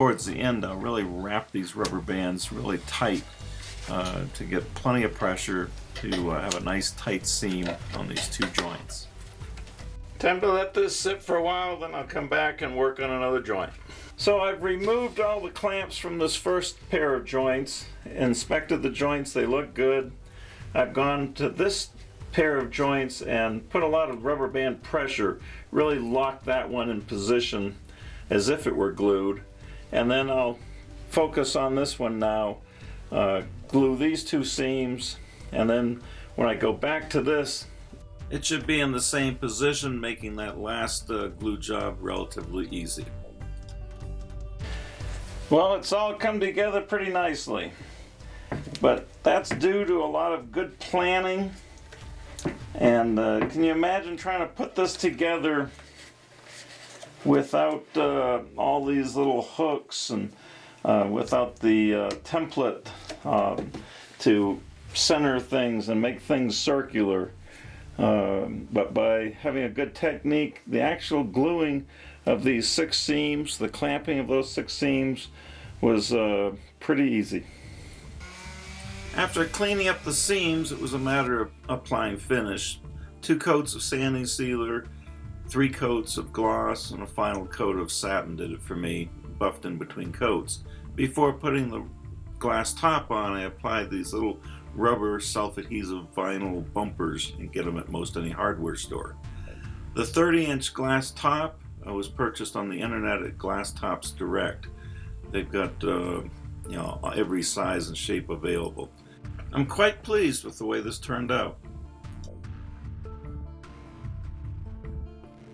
Towards the end, I'll really wrap these rubber bands really tight to get plenty of pressure to have a nice tight seam on these two joints. Time to let this sit for a while, then I'll come back and work on another joint. So I've removed all the clamps from this first pair of joints, inspected the joints, they look good. I've gone to this pair of joints and put a lot of rubber band pressure, really locked that one in position as if it were glued. And then I'll focus on this one now, glue these two seams, and then when I go back to this, it should be in the same position, making that last glue job relatively easy. Well, it's all come together pretty nicely, but that's due to a lot of good planning. And can you imagine trying to put this together without all these little hooks and without the template to center things and make things circular? But by having a good technique, the actual gluing of these 6 seams, the clamping of those 6 seams, was pretty easy. After cleaning up the seams, it was a matter of applying finish. 2 coats of sanding sealer, 3 coats of gloss, and a final coat of satin did it for me, buffed in between coats. Before putting the glass top on, I applied these little rubber self-adhesive vinyl bumpers. You can get them at most any hardware store. The 30-inch glass top was purchased on the internet at Glass Tops Direct. They've got every size and shape available. I'm quite pleased with the way this turned out.